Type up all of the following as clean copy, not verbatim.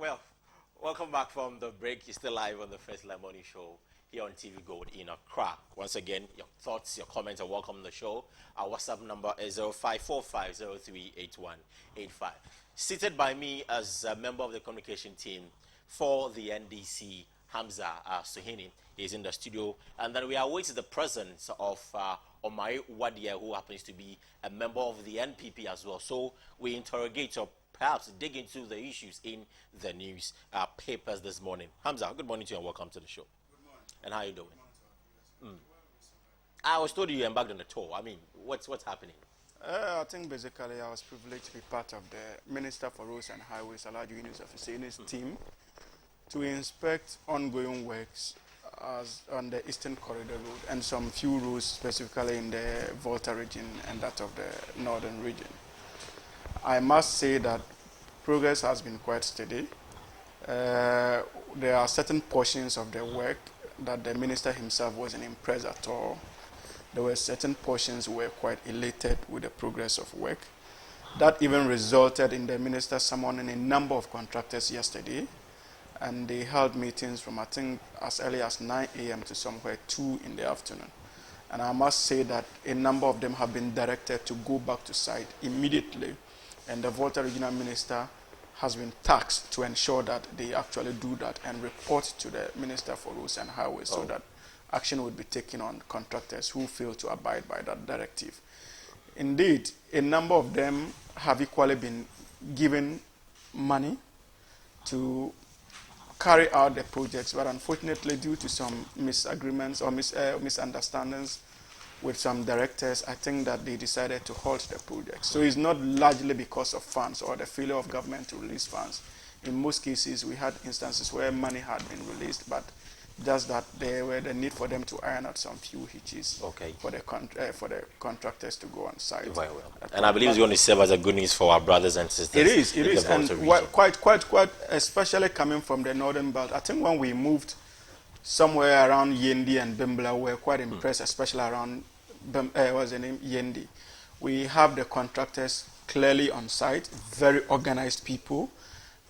Well, welcome back from the break. You're still live on the Firstline Morning Show here on TV Gold in Accra. Once again, your thoughts, your comments are welcome on the show. Our WhatsApp number is 0545038185. Seated by me as a member of the communication team for the NDC, Hamza Suhuyini is in the studio. And then we await the presence of Omari Wadie, who happens to be a member of the NPP as well. So we interrogate or perhaps dig into the issues in the news papers this morning. Hamza, good morning to you and welcome to the show. Good morning. And how are you doing? I was told you embarked on a tour. I mean, what's happening? I think basically I was privileged to be part of the Minister for Roads and Highways, Suhuyini's team, to inspect ongoing works on the Eastern Corridor Road and some few roads specifically in the Volta region and that of the Northern region. I must say that progress has been quite steady. There are certain portions of the work that the minister himself wasn't impressed at all. There were certain portions who were quite elated with the progress of work. That even resulted in the minister summoning a number of contractors yesterday, and they held meetings from I think as early as 9 a.m. to somewhere 2 in the afternoon. And I must say that a number of them have been directed to go back to site immediately, and the Volta regional minister has been tasked to ensure that they actually do that and report to the Minister for Roads and Highways so that action would be taken on contractors who fail to abide by that directive. Indeed, a number of them have equally been given money to carry out the projects, but unfortunately due to some misagreements or misunderstandings with some directors, I think that they decided to halt the project. So it's not largely because of funds or the failure of government to release funds. In most cases, we had instances where money had been released, but just that there were the need for them to iron out some few hitches for the contractors to go on site. Very well. And I believe it's going to serve as a good news for our brothers and sisters. It is, and quite, especially coming from the northern belt. I think when we moved somewhere around Yendi and Bimbla, we were quite impressed, especially around what's the name, Yendi. We have the contractors clearly on site, very organized people,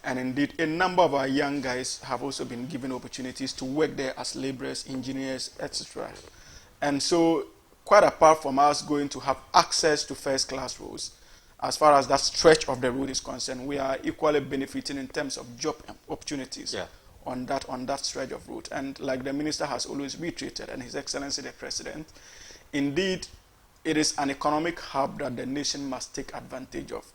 and indeed a number of our young guys have also been given opportunities to work there as laborers, engineers, etc. And so, quite apart from us going to have access to first-class roads, as far as that stretch of the road is concerned, we are equally benefiting in terms of job opportunities. On that stretch of road. And like the minister has always reiterated, and His Excellency the President, indeed, it is an economic hub that the nation must take advantage of.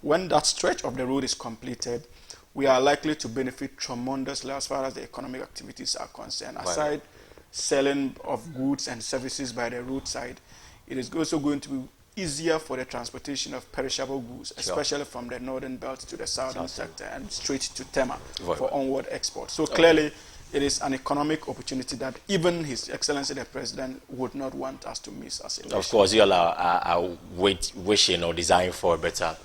When that stretch of the road is completed, we are likely to benefit tremendously as far as the economic activities are concerned. Aside selling of goods and services by the roadside, it is also going to be easier for the transportation of perishable goods, especially from the northern belt to the southern sector and straight to Tema for onward export. So clearly, it is an economic opportunity that even His Excellency the President would not want us to miss as a nation. Of course, you all are wishing or desiring for a better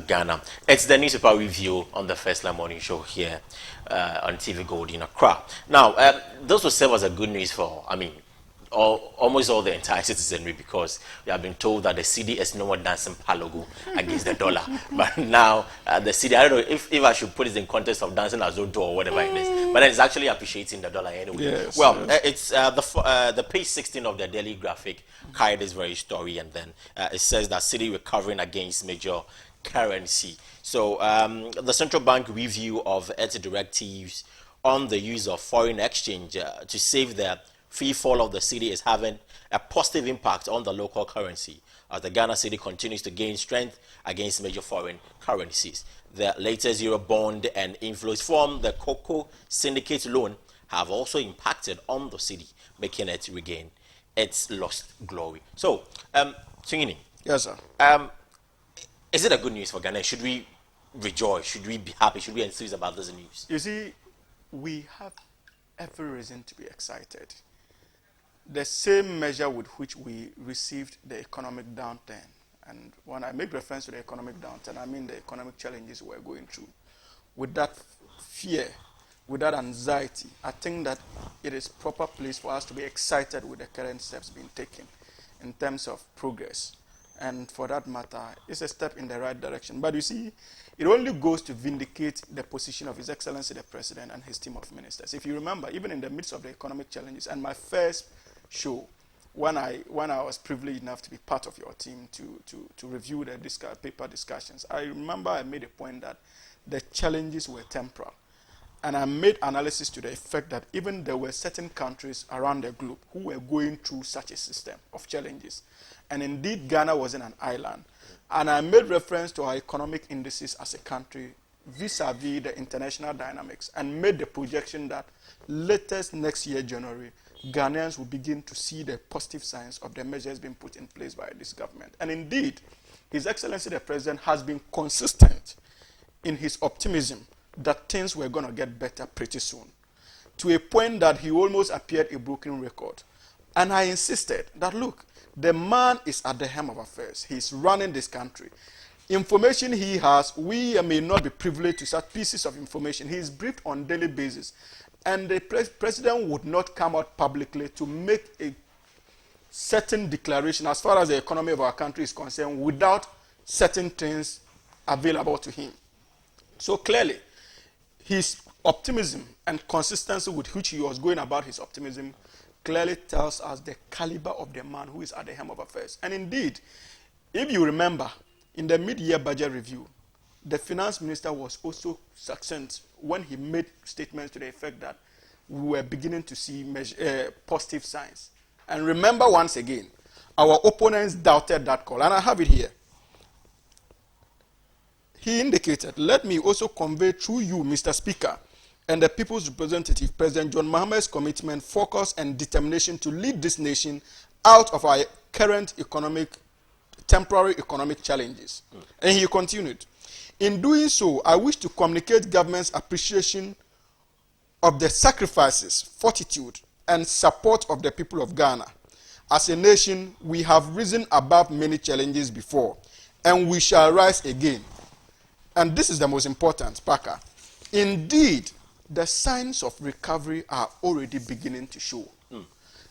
Ghana. It's the newspaper review on the Firstline Morning Show here on TV Gold in Accra. Now, those will serve as a good news for, almost all the entire citizenry, because we have been told that the CD is no more dancing palogu against the dollar. But now the CD, I don't know if I should put it in context of dancing as Zodo or whatever it is, but it's actually appreciating the dollar anyway. It's the page 16 of the Daily Graphic carried this very story, and then it says that city recovering against major currency. So the central bank review of its directives on the use of foreign exchange to save the free fall of the cedi is having a positive impact on the local currency as the Ghana cedi continues to gain strength against major foreign currencies. The latest euro bond and inflows from the Cocoa Syndicate loan have also impacted on the cedi, making it regain its lost glory. So, Suhuyini. Yes, sir. Is it a good news for Ghana? Should we rejoice? Should we be happy? Should we enthuse about this news? You see, we have every reason to be excited. The same measure with which we received the economic downturn, and when I make reference to the economic downturn, I mean the economic challenges we're going through. With that fear, with that anxiety, I think that it is proper place for us to be excited with the current steps being taken in terms of progress and for that matter, it's a step in the right direction. But you see, it only goes to vindicate the position of His Excellency the President and his team of ministers. If you remember, even in the midst of the economic challenges, and my first show, when I was privileged enough to be part of your team to review the paper discussions, I remember I made a point that the challenges were temporal. And I made analysis to the effect that even there were certain countries around the globe who were going through such a system of challenges. And indeed, Ghana wasn't an island. And I made reference to our economic indices as a country vis-a-vis the international dynamics and made the projection that latest next year, January, Ghanaians will begin to see the positive signs of the measures being put in place by this government. And indeed, His Excellency the President has been consistent in his optimism that things were going to get better pretty soon, to a point that he almost appeared a broken record. And I insisted that, look, the man is at the helm of affairs. He's running this country. Information he has, we may not be privileged to such pieces of information. He is briefed on a daily basis. And the president would not come out publicly to make a certain declaration as far as the economy of our country is concerned without certain things available to him. So clearly, his optimism and consistency with which he was going about his optimism clearly tells us the caliber of the man who is at the helm of affairs. And indeed, if you remember, in the mid-year budget review, the finance minister was also succinct when he made statements to the effect that we were beginning to see positive signs. And remember once again, our opponents doubted that call. And I have it here. He indicated, let me also convey through you, Mr. Speaker, and the People's Representative, President John Mahama's commitment, focus, and determination to lead this nation out of our current temporary economic challenges. And he continued, in doing so, I wish to communicate government's appreciation of the sacrifices, fortitude, and support of the people of Ghana. As a nation, we have risen above many challenges before, and we shall rise again. And this is the most important, Parker. Indeed, the signs of recovery are already beginning to show.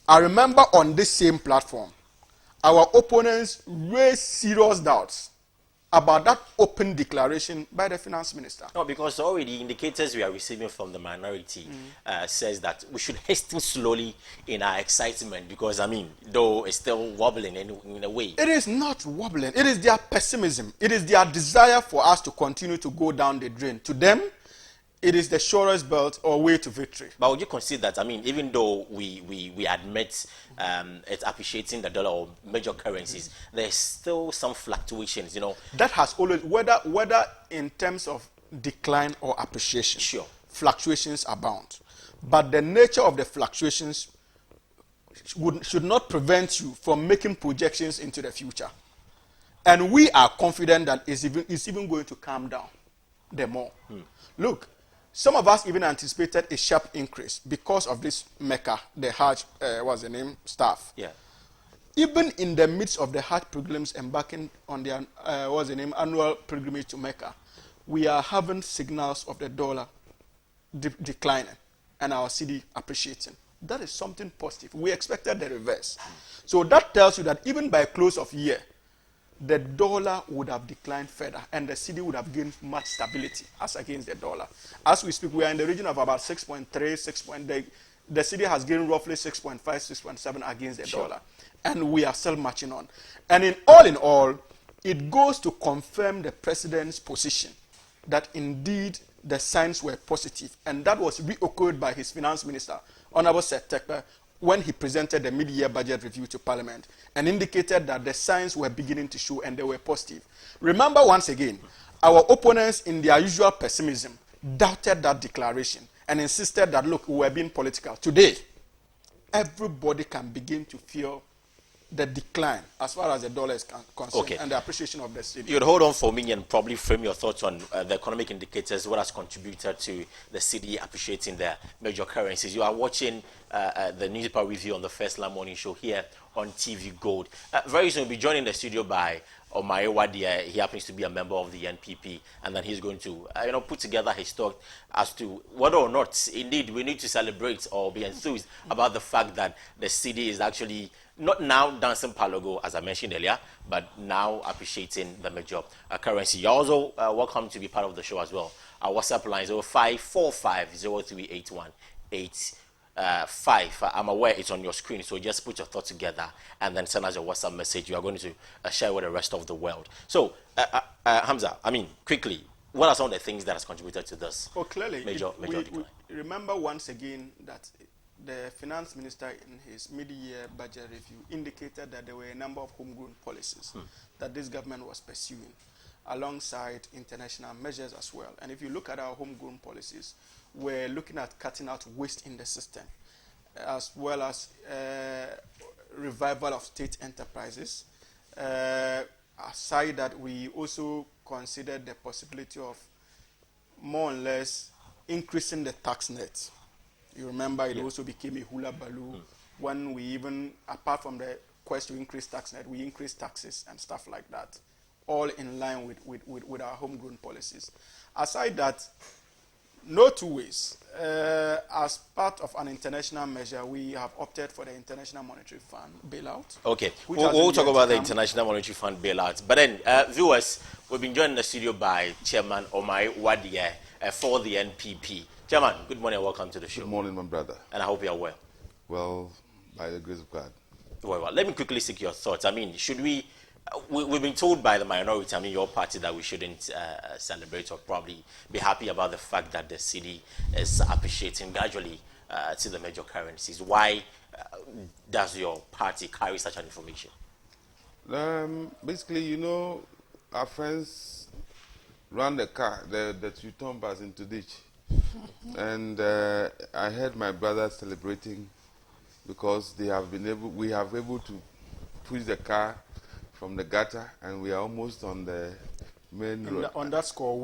I remember on this same platform, our opponents raised serious doubts about that open declaration by the finance minister. No, because already indicators we are receiving from the minority says that we should hasten slowly in our excitement because, I mean, though it's still wobbling in a way. It is not wobbling. It is their pessimism. It is their desire for us to continue to go down the drain. To them, it is the surest belt or way to victory. But would you consider that, I mean, even though we admit it's appreciating the dollar or major currencies, there's still some fluctuations, you know. That has always, whether in terms of decline or appreciation, sure, fluctuations abound. But the nature of the fluctuations should not prevent you from making projections into the future. And we are confident that it's even going to calm down the more. Look, some of us even anticipated a sharp increase because of this Mecca, the Hajj, what's the name, staff. Yeah. Even in the midst of the Hajj pilgrims embarking on their, annual pilgrimage to Mecca, we are having signals of the dollar declining and our cedi appreciating. That is something positive. We expected the reverse. So that tells you that even by close of year, the dollar would have declined further and the cedi would have gained much stability as against the dollar. As we speak, we are in the region of about 6.3, 6. The cedi has gained roughly 6.5, 6.7 against the dollar. And we are still marching on. And in all, it goes to confirm the president's position that indeed the signs were positive. And that was reoccurred by his finance minister, Honorable Seth Tekpe, when he presented the mid-year budget review to Parliament and indicated that the signs were beginning to show and they were positive. Remember once again, our opponents in their usual pessimism doubted that declaration and insisted that, look, we were being political. Today, everybody can begin to feel the decline as far as the dollar is concerned and the appreciation of the cedi. You'd hold on for me and probably frame your thoughts on the economic indicators, what has contributed to the cedi appreciating their major currencies. You are watching the newspaper review on the Firstline morning show here on TV Gold. Very soon we'll be joined in the studio by Omari Wadie. He happens to be a member of the NPP, and then he's going to put together his thought as to whether or not indeed we need to celebrate or be enthused about the fact that the cedi is actually not now dancing Palogo, as I mentioned earlier, but now appreciating the major currency. You're also welcome to be part of the show as well. Our WhatsApp line is 0545038185. I'm aware it's on your screen, so just put your thoughts together and then send us your WhatsApp message. You are going to share with the rest of the world. So, Hamza, I mean, quickly, what are some of the things that has contributed to this? Well, clearly, major decline? We remember once again that the finance minister in his mid-year budget review indicated that there were a number of homegrown policies that this government was pursuing alongside international measures as well. And if you look at our homegrown policies, we're looking at cutting out waste in the system, as well as revival of state enterprises. Aside that, we also considered the possibility of more or less increasing the tax net. You remember it also became a hula baloo when we even, apart from the quest to increase tax net, we increased taxes and stuff like that, all in line with our homegrown policies. Aside that, no two ways. As part of an international measure, we have opted for the International Monetary Fund bailout. Okay, we'll talk about the International Monetary Fund bailout. But then, viewers, we've been joined in the studio by Chairman Omari Wadie for the NPP. Chairman, good morning and welcome to the show. Good morning, my brother. And I hope you are well. Well, by the grace of God. Well, let me quickly seek your thoughts. I mean, should we've been told by the minority, I mean your party, that we shouldn't celebrate or probably be happy about the fact that the city is appreciating gradually to the major currencies. Why does your party carry such an information? Basically, you know, our friends ran the car, the two-ton bus into ditch. And I heard my brother celebrating because we have able to push the car from the gutter, and we are almost on the main road. On that score,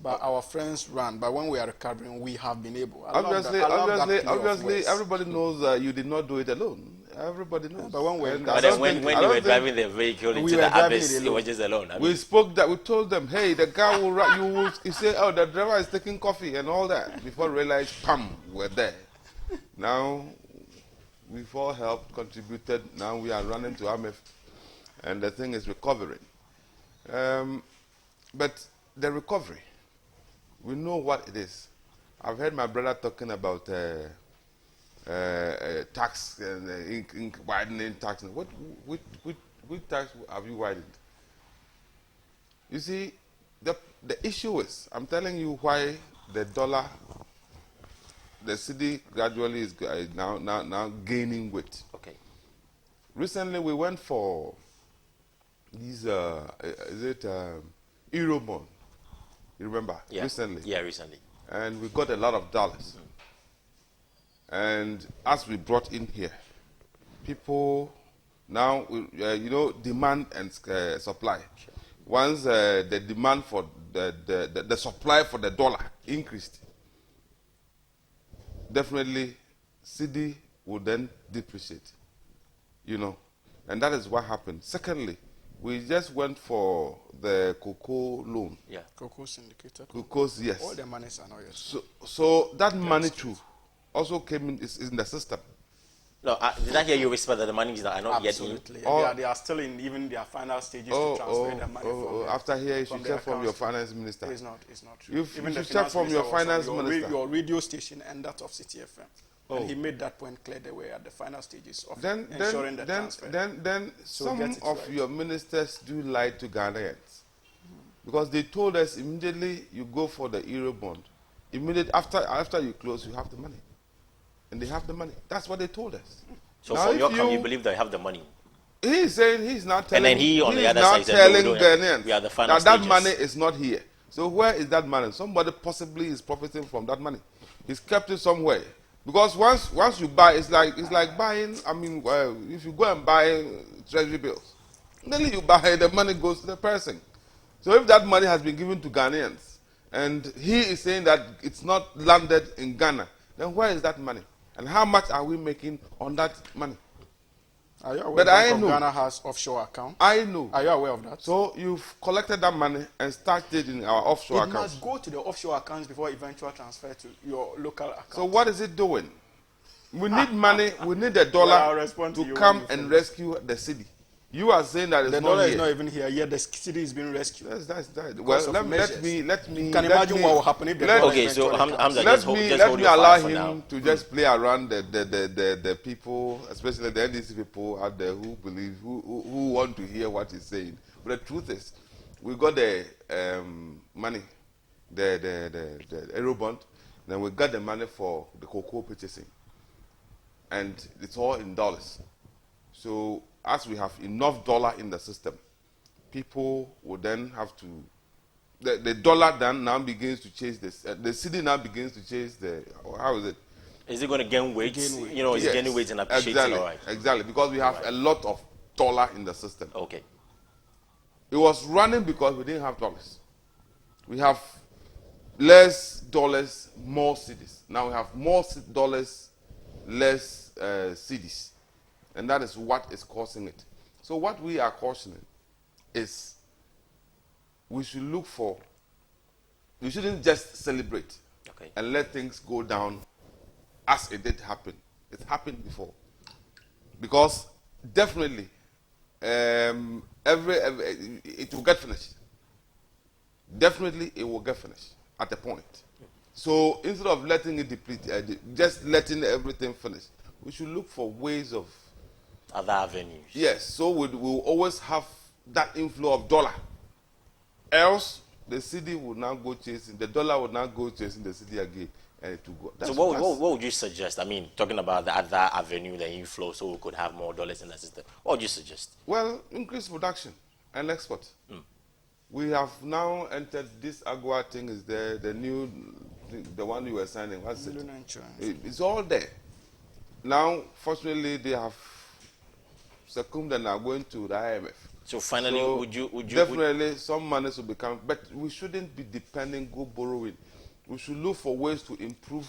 but our friends ran. But when we are recovering, we have been able. Obviously, everybody knows that you did not do it alone. Everybody knows. But when you were driving the vehicle into the abyss, it was just alone. I mean. We told them, hey, the guy will he said, oh, the driver is taking coffee and all that. Before we realized, pam, we're there. Now, we've all helped, contributed. Now we are running to AMF, and the thing is recovering. But the recovery, we know what it is. I've heard my brother talking about tax and widening tax. Which tax have you widened? You see, the issue is, I'm telling you why the dollar, the cedi gradually is now gaining weight. Okay. Recently, we went for these, Eurobond. You remember? Yeah. Recently. Yeah, recently. And we got a lot of dollars. And as we brought in here, people now, demand and supply. Sure. Once the demand for the supply for the dollar increased, definitely cedi will then depreciate, and that is what happened. Secondly, we just went for the cocoa loan. Yeah. Cocoa syndicated. Cocoa's, yes. All the monies are not yet. So that money too also came in, is in the system. No, did I hear you whisper that the money is not yet in? Absolutely. They are still in even their final stages to transfer the money after here, you should check from your finance minister. It's not true. You should check from your finance minister. Your radio station and that of CTFM. And he made that point clear. They were at the final stages of ensuring the transfer. Then some of your ministers do lie to Ghanaians. Because they told us immediately you go for the Eurobond. Immediately after you close, you have the money. And they have the money. That's what they told us. So now from your company, you believe they have the money? He's saying he's not telling. And then he on the other side said, telling Ghanaians we are the final that money is not here. So where is that money? Somebody possibly is profiting from that money. He's kept it somewhere. Because once you buy, it's like buying. I mean, if you go and buy treasury bills, then you buy, the money goes to the person. So if that money has been given to Ghanaians, and he is saying that it's not landed in Ghana, then where is that money? And how much are we making on that money? Are you aware that Ghana has offshore account? I know. Are you aware of that? So you've collected that money and started in our offshore account. It must go to the offshore accounts before eventual transfer to your local account. So what is it doing? We need money. We need the Well, I'll dollar respond to to you come when you and finish. rescue the city. You are saying that it's The not dollar here. is not even here yet. The city is being rescued. That's that. Because Well, of let measures. me. You can imagine what will happen if the dollar Okay, so eventually comes. Hamza, Let just me hold your allow fire for now. him to just play around the people, especially the NDC people out there who believe who want to hear what he's saying. But the truth is, we got the money, the Eurobond, then we got the money for the cocoa purchasing, and it's all in dollars. So as we have enough dollar in the system, people will then have to. The dollar then now begins to chase this. The city now begins to chase the. How is it? Is it going to gain weight? Gain weight. You know, is it gaining weight and appreciating? Exactly, All right. exactly. Because we have a lot of dollar in the system. Okay. It was running because we didn't have dollars. We have less dollars, more cities. Now we have more dollars, less cities, and that is what is causing it. So what we are cautioning is we should look for. We shouldn't just celebrate Okay. and let things go down as it did happen. It happened before. Because definitely, it will get finished. Definitely, it will get finished at a point. So instead of letting it deplete, just letting everything finish, we should look for ways of. Other avenues. Yes, so we'll always have that inflow of dollar. Else, the city will now go chasing, the dollar will now go chasing the city again, and it will go. So what would you suggest? I mean, talking about the other avenue, the inflow, so we could have more dollars in the system. What would you suggest? Well, increase production and export. We have now entered this agua thing is there, the new, the one you were signing. What's it? Loan insurance. It's all there. Now, fortunately, they have succumbed and are going to the IMF. So finally, So would you definitely some money will become, but we shouldn't be depending, go borrowing. We should look for ways to improve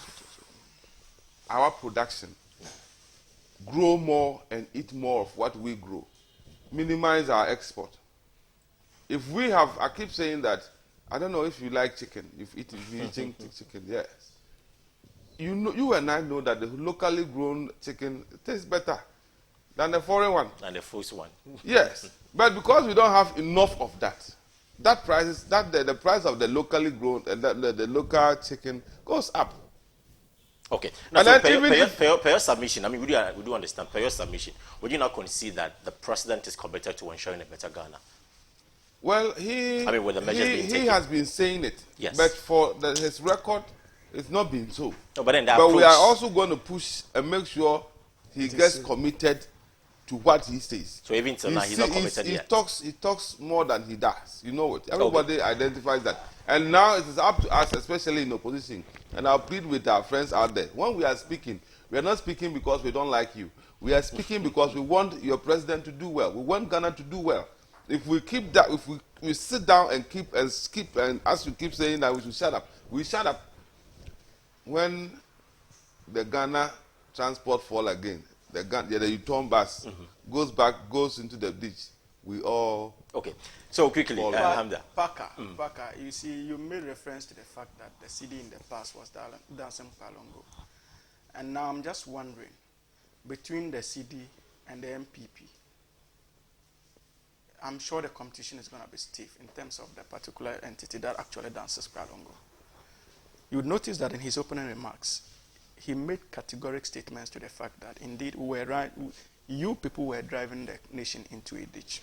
our production, grow more and eat more of what we grow, minimize our export. If we have, I keep saying that, I don't know if you like chicken, if you eat chicken, yes. You know, you and I know that the locally grown chicken tastes better than the foreign one. and the first one? Yes, but because we don't have enough of that, that price is the price of the locally grown the local chicken goes up. Okay. Now, And so then per your submission, I mean, we do understand. Per your submission, would you not concede that the president is committed to ensuring a better Ghana? Well, with the measures being he taken. has been saying it. Yes. But for his record, it's not been so. No, but then the But we are approach- also going to push and make sure he gets committed to what he says. So even till now, he's not committed he yet. He talks more than he does. You know it. Everybody identifies that. And now it is up to us, especially in opposition. And I'll plead with our friends out there. When we are speaking, we are not speaking because we don't like you. We are speaking because we want your president to do well. We want Ghana to do well. If we keep that, if we sit down and keep and skip, and as you keep saying that we should shut up, we shut up. When the Ghana transport fall again, the U-turn bus goes into the ditch, we all. Okay. So quickly, Hamza. Parker, you see, you made reference to the fact that the CD in the past was dancing Palongo. And now I'm just wondering, between the CD and the MPP, I'm sure the competition is going to be stiff in terms of the particular entity that actually dances Palongo. You would notice that in his opening remarks, he made categoric statements to the fact that indeed you people were driving the nation into a ditch.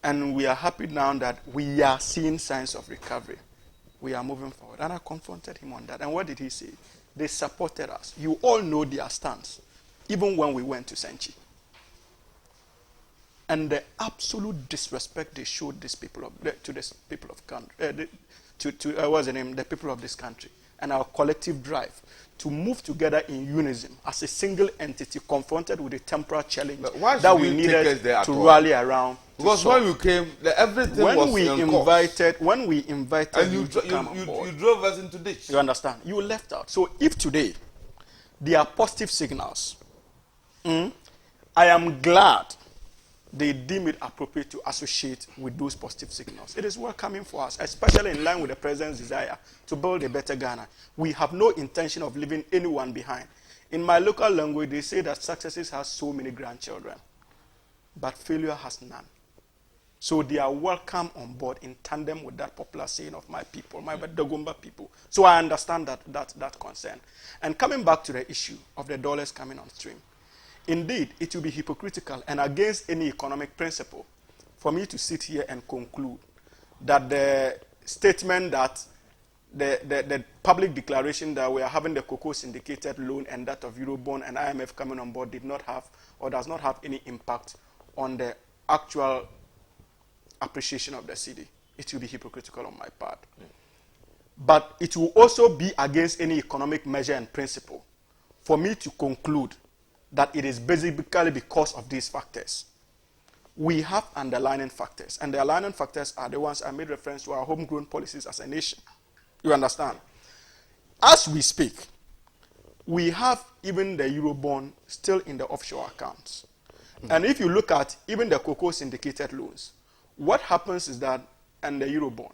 And we are happy now that we are seeing signs of recovery. We are moving forward. And I confronted him on that. And what did he say? They supported us. You all know their stance, even when we went to Senchi. And the absolute disrespect they showed the people of the people of this country, and our collective drive to move together in unison as a single entity confronted with a temporal challenge that we needed to rally around. Because when you came, everything was in course. When we invited And you to come on board, you drove us into ditch. you understand? You left out. So if today there are positive signals, I am glad they deem it appropriate to associate with those positive signals. It is welcoming for us, especially in line with the president's desire to build a better Ghana. We have no intention of leaving anyone behind. In my local language, they say that successes has so many grandchildren, but failure has none. So they are welcome on board in tandem with that popular saying of my people, my Dagomba people. So I understand that concern. And coming back to the issue of the dollars coming on stream, indeed, it will be hypocritical and against any economic principle for me to sit here and conclude that the statement that the public declaration that we are having the cocoa syndicated loan and that of Eurobond and IMF coming on board did not have or does not have any impact on the actual appreciation of the cedi. It will be hypocritical on my part. But it will also be against any economic measure and principle for me to conclude that it is basically because of these factors. We have underlying factors, and the underlying factors are the ones I made reference to our homegrown policies as a nation. You understand? As we speak, we have even the Eurobond still in the offshore accounts. And if you look at even the cocoa syndicated loans, what happens is that, and the Eurobond,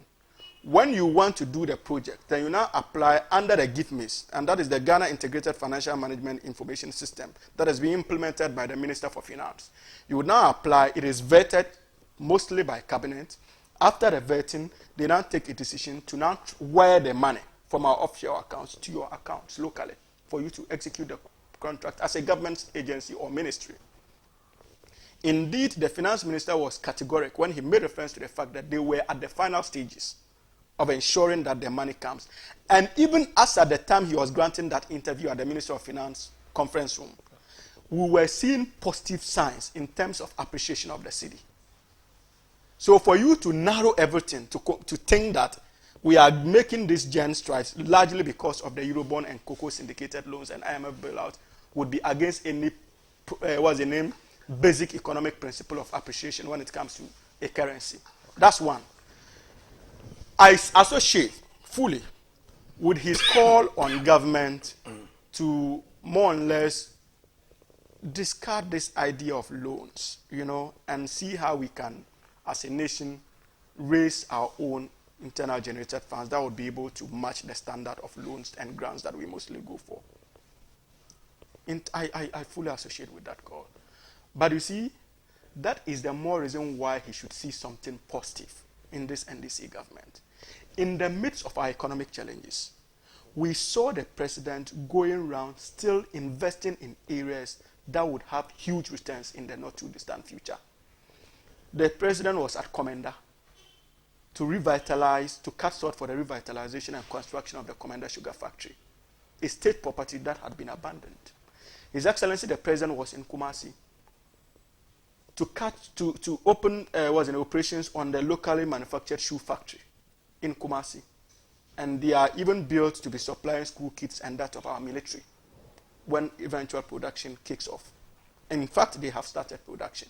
when you want to do the project, then you now apply under the GIFMIS, and that is the Ghana Integrated Financial Management Information System that is being implemented by the Minister for Finance. You would now apply, it is vetted mostly by cabinet. After the vetting, they now take a decision to now wire the money from our offshore accounts to your accounts locally for you to execute the contract as a government agency or ministry. Indeed, the finance minister was categoric when he made reference to the fact that they were at the final stages of ensuring that the money comes. And even as at the time he was granting that interview at the Minister of Finance conference room, we were seeing positive signs in terms of appreciation of the cedi. So for you to narrow everything to think that we are making these giant strides largely because of the Eurobond and cocoa syndicated loans and IMF bailout would be against any, basic economic principle of appreciation when it comes to a currency. That's one. I associate fully with his call on government to more or less discard this idea of loans, and see how we can, as a nation, raise our own internal generated funds that would be able to match the standard of loans and grants that we mostly go for. I fully associate with that call. But you see, that is the more reason why he should see something positive in this NDC government. In the midst of our economic challenges, we saw the president going around still investing in areas that would have huge returns in the not too distant future. The president was at Komenda to cut short for the revitalization and construction of the Komenda Sugar Factory, a state property that had been abandoned. His Excellency the President was in Kumasi to open operations on the locally manufactured shoe factory in Kumasi. And they are even built to be supplying school kits and that of our military when eventual production kicks off. And in fact, they have started production.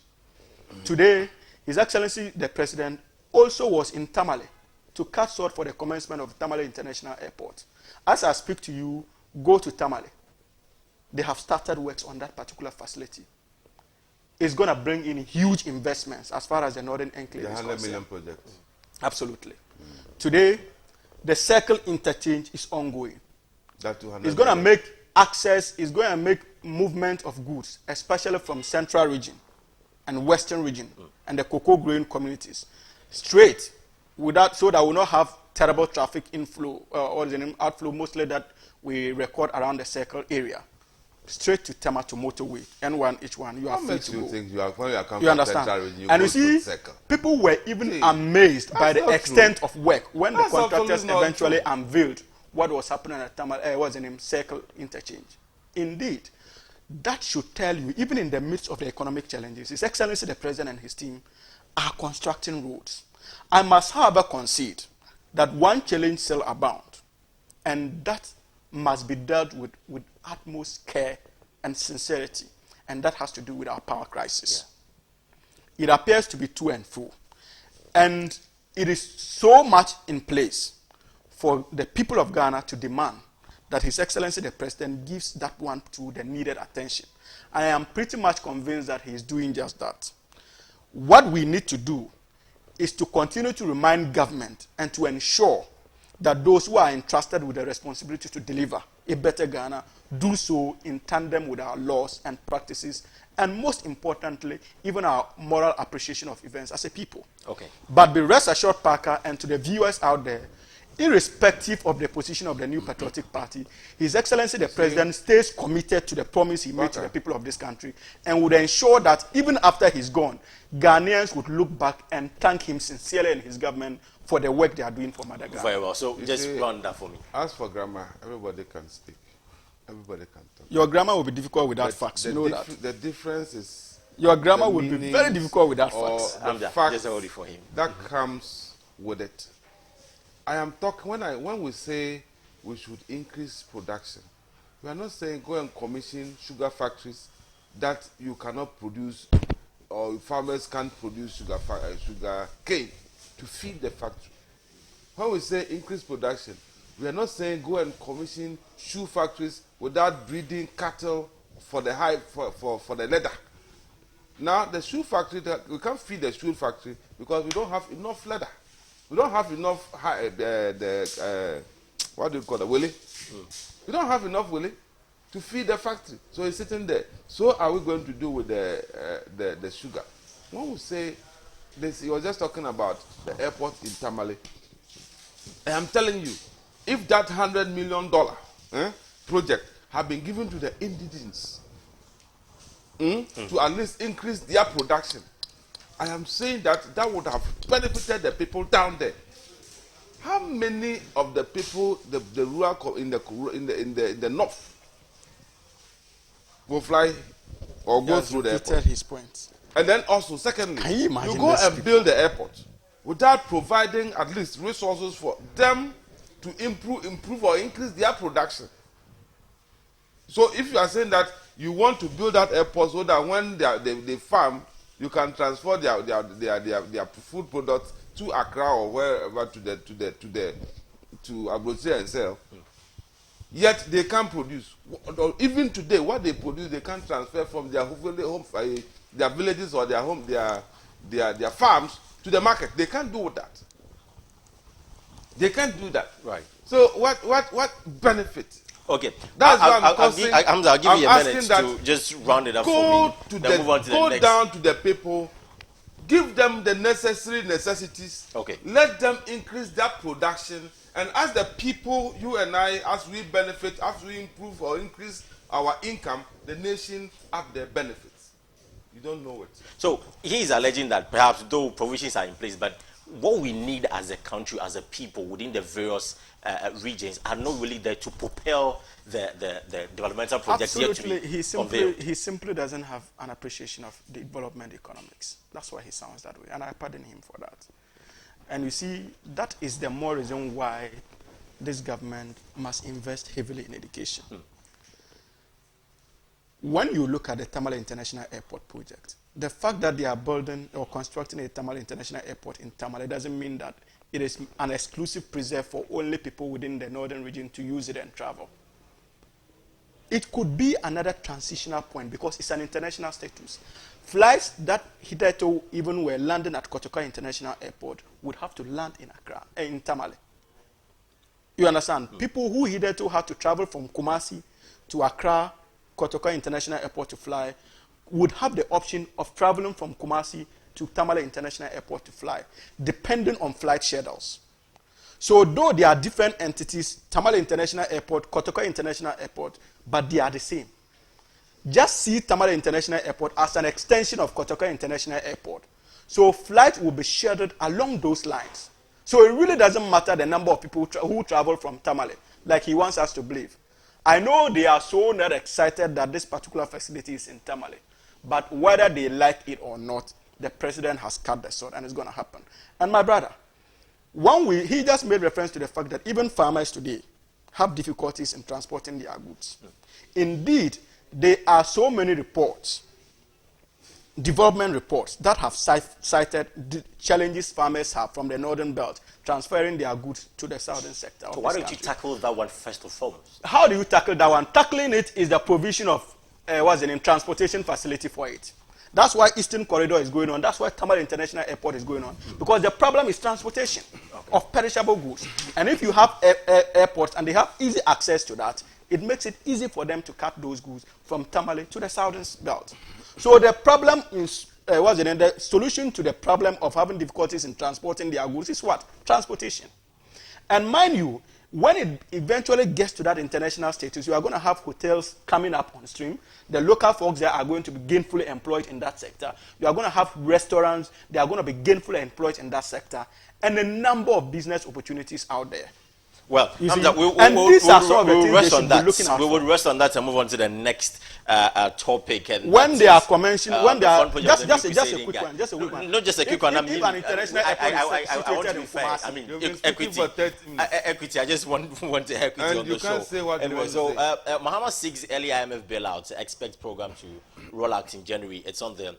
Today, His Excellency the President also was in Tamale to cut short for the commencement of Tamale International Airport. As I speak to you, go to Tamale. They have started works on that particular facility. It's going to bring in huge investments as far as the Northern Enclave is concerned. 100 million projects. Absolutely. Today, the circle interchange is ongoing. That 200 it's going to make access, it's going to make movement of goods, especially from central region and western region and the cocoa growing communities, straight without, so that we will not have terrible traffic inflow or the outflow mostly that we record around the circle area. Straight to Tema to motorway, N1, H1, you are free to go. You understand? And you see, people were even amazed by the extent of work when the contractors eventually unveiled what was happening at Tema, circle interchange. Indeed, that should tell you, even in the midst of the economic challenges, His Excellency the President and his team are constructing roads. I must, however, concede that one challenge still abounds, and that must be dealt with utmost care and sincerity, and that has to do with our power crisis. Yeah. It appears to be to and fro, and it is so much in place for the people of Ghana to demand that His Excellency the President gives that one to the needed attention. I am pretty much convinced that he is doing just that. What we need to do is to continue to remind government and to ensure that those who are entrusted with the responsibility to deliver a better Ghana, do so in tandem with our laws and practices, and most importantly, even our moral appreciation of events as a people. Okay. But be rest assured, Parker, and to the viewers out there, irrespective of the position of the New Patriotic Party, His Excellency the President stays committed to the promise he made to the people of this country and would ensure that even after he's gone, Ghanaians would look back and thank him sincerely and his government for the work they are doing for Mother Ghana. Very well. So just run that for me. As for grammar, everybody can speak. Everybody can talk. Your grammar will be difficult without facts. You know that. The difference is your grammar will be very difficult without facts. The facts just for him. That comes with it. I am talking when we say we should increase production, we are not saying go and commission sugar factories that you cannot produce, or farmers can't produce sugar cane to feed the factory. When we say increase production, we are not saying go and commission shoe factories without breeding cattle for the for the leather. Now the shoe factory, we can't feed the shoe factory because we don't have enough leather. We don't have enough what do you call it, willy? We don't have enough willy to feed the factory, so it's sitting there. So are we going to do with the sugar? When we say this, you were just talking about the airport in Tamale. I am telling you, if that $100 million project had been given to the indigenes to at least increase their production, I am saying that would have benefited the people down there. How many of the people, the rural in the north, will fly or go through the airport? His point. And then also, secondly, can you imagine you go and build the airport without providing at least resources for them to improve or increase their production. So if you are saying that you want to build that airport so that when they farm, you can transfer their food products to Accra or wherever to Agboti and sell, yet they can't produce. Even today, what they produce, they can't transfer from their their villages or their farms to the market. They can't do that. They can't do that. Right. So what benefit? Okay. That's why I'll give you a minute to just round it up for me. Then move on to the next. Go down to the people, give them the necessities. Okay. Let them increase their production, and as the people, you and I, as we benefit, as we improve or increase our income, the nation have their benefits. You don't know it. So he is alleging that perhaps though provisions are in place, but what we need as a country, as a people within the various regions are not really there to propel the developmental projects. Absolutely, he simply doesn't have an appreciation of the development economics. That's why he sounds that way, and I pardon him for that. And you see, that is the more reason why this government must invest heavily in education. When you look at the Tamale International Airport project, the fact that they are building or constructing a Tamale International Airport in Tamale doesn't mean that it is an exclusive preserve for only people within the northern region to use it and travel. It could be another transitional point because it's an international status. Flights that hitherto even were landing at Kotoka International Airport would have to land in Accra, in Tamale. You understand? People who hitherto had to travel from Kumasi to Accra, Kotoka International Airport to fly, would have the option of traveling from Kumasi to Tamale International Airport to fly, depending on flight schedules. So though they are different entities, Tamale International Airport, Kotoka International Airport, but they are the same. Just see Tamale International Airport as an extension of Kotoka International Airport. So flights will be scheduled along those lines. So it really doesn't matter the number of people who travel from Tamale, like he wants us to believe. I know they are so not excited that this particular facility is in Tamale, but whether they like it or not, the president has cut the sword and it's going to happen. And my brother, he just made reference to the fact that even farmers today have difficulties in transporting their goods. Indeed, there are so many reports, development reports, that have cited the challenges farmers have from the northern belt transferring their goods to the southern sector. So why don't you tackle that one first and foremost? How do you tackle that one? Tackling it is the provision of transportation facility for it. That's why Eastern Corridor is going on. That's why Tamale International Airport is going on. Because the problem is transportation of perishable goods. And if you have airports and they have easy access to that, it makes it easy for them to cut those goods from Tamale to the southern belt. So the problem is, the solution to the problem of having difficulties in transporting their goods is what? Transportation. And mind you, when it eventually gets to that international status, you are going to have hotels coming up on stream. The local folks there are going to be gainfully employed in that sector. You are going to have restaurants. They are going to be gainfully employed in that sector. And a number of business opportunities out there. Well, Hamza, we will rest on that and move on to the next topic. And when they are conventional, when they are just a quick one, not just a quick one. I mean, an international I want to be fair. I mean, equity. I just want to equity and on you the can't show. Say what anyway, so Mahama seeks early IMF bailout. Expect program to roll out in January. It's on the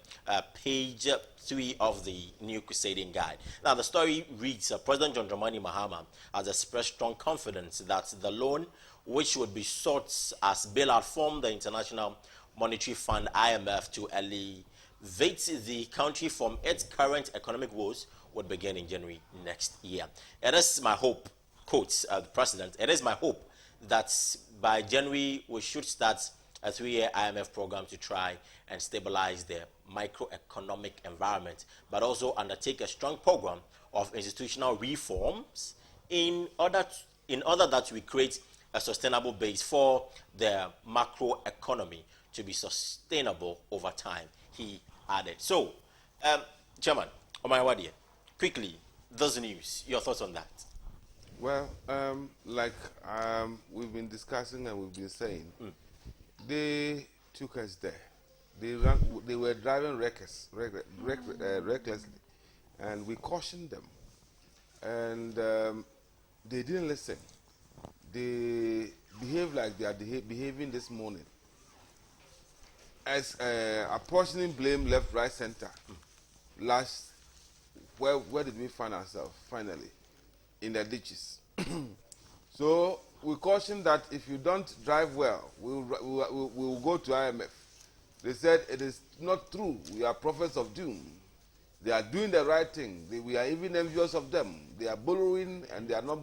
page 3 of the new Crusading Guide. Now, the story reads, President John Dramani Mahama has expressed strong confidence that the loan, which would be sought as bailout from the International Monetary Fund, IMF, to elevate the country from its current economic woes, would begin in January next year. It is my hope, quotes the President, it is my hope that by January we should start a 3-year IMF program to try and stabilize the microeconomic environment, but also undertake a strong program of institutional reforms in order that we create a sustainable base for the macroeconomy to be sustainable over time, he added. So, Chairman Omari Wadie, quickly, those news, your thoughts on that? Well, we've been discussing and we've been saying, they took us there. They were driving recklessly, and we cautioned them, and they didn't listen. They behaved like they are behaving this morning, as apportioning blame left, right, center. Last, where did we find ourselves? Finally, in the ditches. So we caution that if you don't drive well, we'll go to IMF. They said it is not true. We are prophets of doom. They are doing the right thing. We are even envious of them. They are borrowing and they are not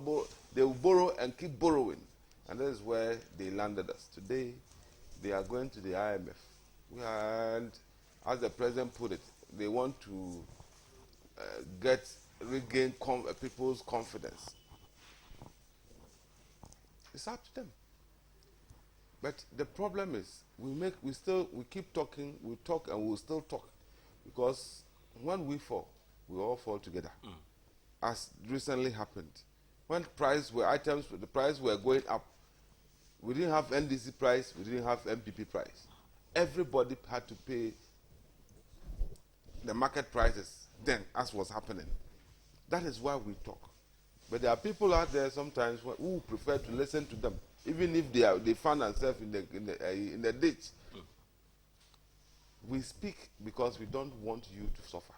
they will borrow and keep borrowing. And that is where they landed us. Today, they are going to the IMF. And as the president put it, they want to regain people's confidence. It's up to them. But the problem is, we keep talking, we talk and we'll still talk. Because when we fall, we all fall together. As recently happened. When the price were going up, we didn't have NDC price, we didn't have MPP price. Everybody had to pay the market prices then, as was happening. That is why we talk. But there are people out there sometimes who prefer to listen to them, even if they find themselves in the ditch. We speak because we don't want you to suffer.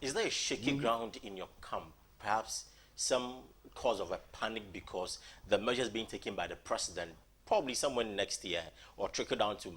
Is there a shaky ground in your camp? Perhaps some cause of a panic because the measures being taken by the president, probably somewhere next year, or trickle down to